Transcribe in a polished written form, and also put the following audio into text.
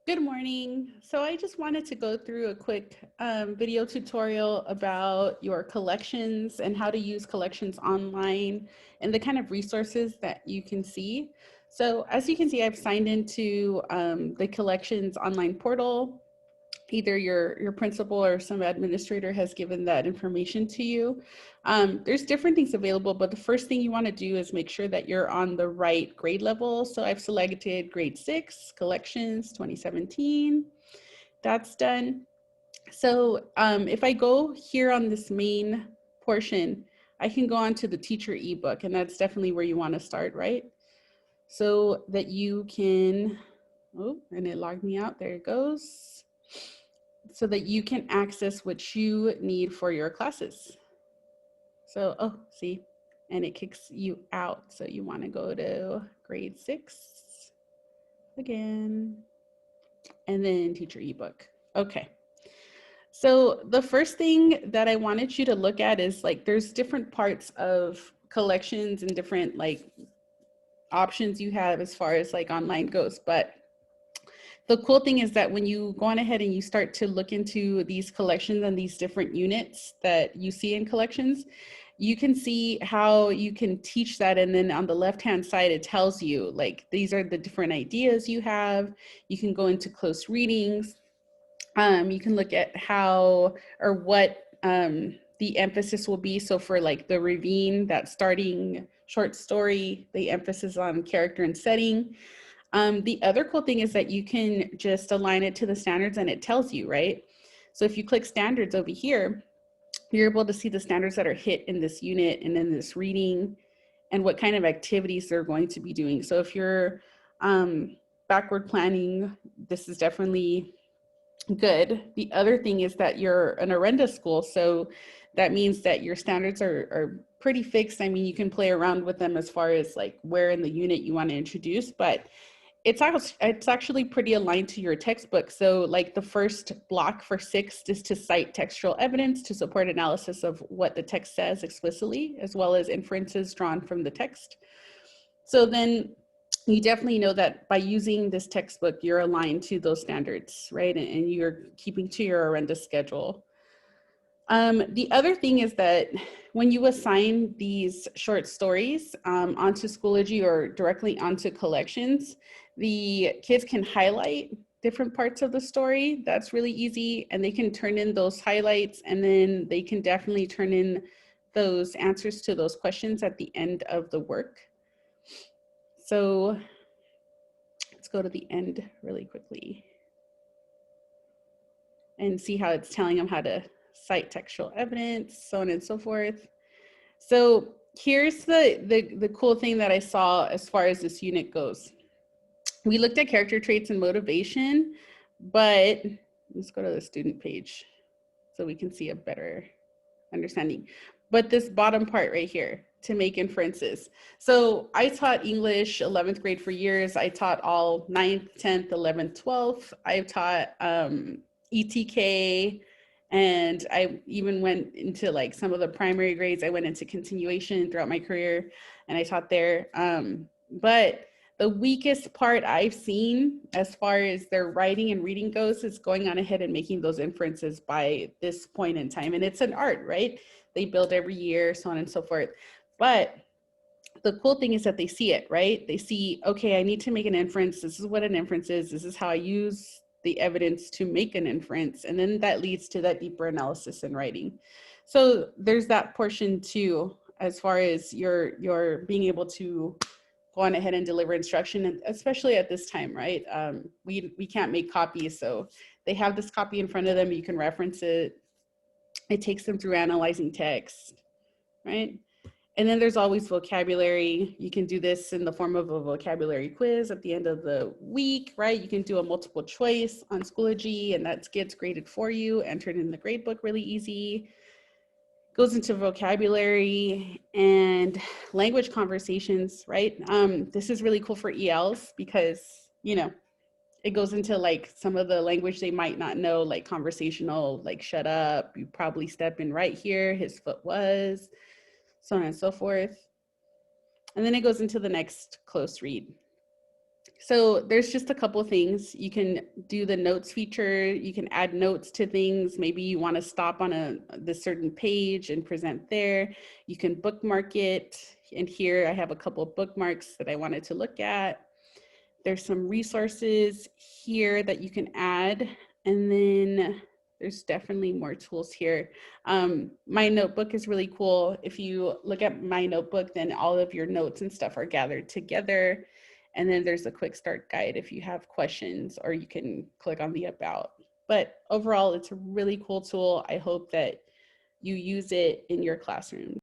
Good morning. So I just wanted to go through a quick video tutorial about your collections and how to use collections online and the kind of resources that you can see. So as you can see, I've signed into the collections online portal. Either your principal or some administrator has given that information to you. There's different things available, but the first thing you want to do is make sure that you're on the right grade level. So I've selected grade 6, collections 2017. That's done. So if I go here on this main portion, I can go on to the teacher ebook, and that's definitely where you want to start, right? So that you can, oh, and it logged me out, there it goes. So that you can access what you need for your classes. So, oh, see, and it kicks you out. So you want to go to grade 6 again, and then teacher ebook. Okay. So the first thing that I wanted you to look at is like, there's different parts of collections and different like options you have as far as like online goes. But the cool thing is that when you go on ahead and you start to look into these collections and these different units that you see in collections, you can see how you can teach that. And then on the left-hand side, it tells you like, these are the different ideas you have. You can go into close readings. You can look at how or what the emphasis will be. So for like the ravine, that starting short story, the emphasis on character and setting. The other cool thing is that you can just align it to the standards and it tells you, right? So if you click standards over here, you're able to see the standards that are hit in this unit and in this reading and what kind of activities they're going to be doing. So if you're backward planning, this is definitely good. The other thing is that you're an Orenda school, so that means that your standards are pretty fixed. I mean, you can play around with them as far as like where in the unit you want to introduce, but it's actually pretty aligned to your textbook. So like the first block for 6 is to cite textual evidence to support analysis of what the text says explicitly, as well as inferences drawn from the text. So then you definitely know that by using this textbook, you're aligned to those standards, right? And you're keeping to your Orenda schedule. The other thing is that when you assign these short stories onto Schoology or directly onto collections, the kids can highlight different parts of the story. That's really easy. And they can turn in those highlights, and then they can definitely turn in those answers to those questions at the end of the work. So let's go to the end really quickly and see how it's telling them how to cite textual evidence, so on and so forth. So here's the cool thing that I saw as far as this unit goes. We looked at character traits and motivation, but let's go to the student page so we can see a better understanding. But this bottom part right here, to make inferences. So I taught English 11th grade for years. I taught all 9th, 10th, 11th, 12th. I've taught ETK, and I even went into like some of the primary grades. I went into continuation throughout my career and I taught there. But the weakest part I've seen as far as their writing and reading goes is going on ahead and making those inferences by this point in time. And it's an art, right? They build every year, so on and so forth. But the cool thing is that they see it, right? They see, okay, I need to make an inference. This is what an inference is. This is how I use the evidence to make an inference. And then that leads to that deeper analysis in writing. So there's that portion too, as far as your being able to go on ahead and deliver instruction, and especially at this time, right? We can't make copies, so they have this copy in front of them. You can reference it. It takes them through analyzing text, right? And then there's always vocabulary. You can do this in the form of a vocabulary quiz at the end of the week, right? You can do a multiple choice on Schoology, and that gets graded for you, entered in the grade book really easy. Goes into vocabulary and language conversations, right? This is really cool for ELs because, you know, it goes into like some of the language they might not know, like conversational, like shut up, you probably step in right here, his foot was, so on and so forth. And then it goes into the next close read. So there's just a couple things. You can do the notes feature. You can add notes to things. Maybe you want to stop on the certain page and present there. You can bookmark it. And here I have a couple of bookmarks that I wanted to look at. There's some resources here that you can add. And then there's definitely more tools here. My notebook is really cool. If you look at my notebook, then all of your notes and stuff are gathered together. And then there's a quick start guide if you have questions, or you can click on the about. But overall, it's a really cool tool. I hope that you use it in your classroom.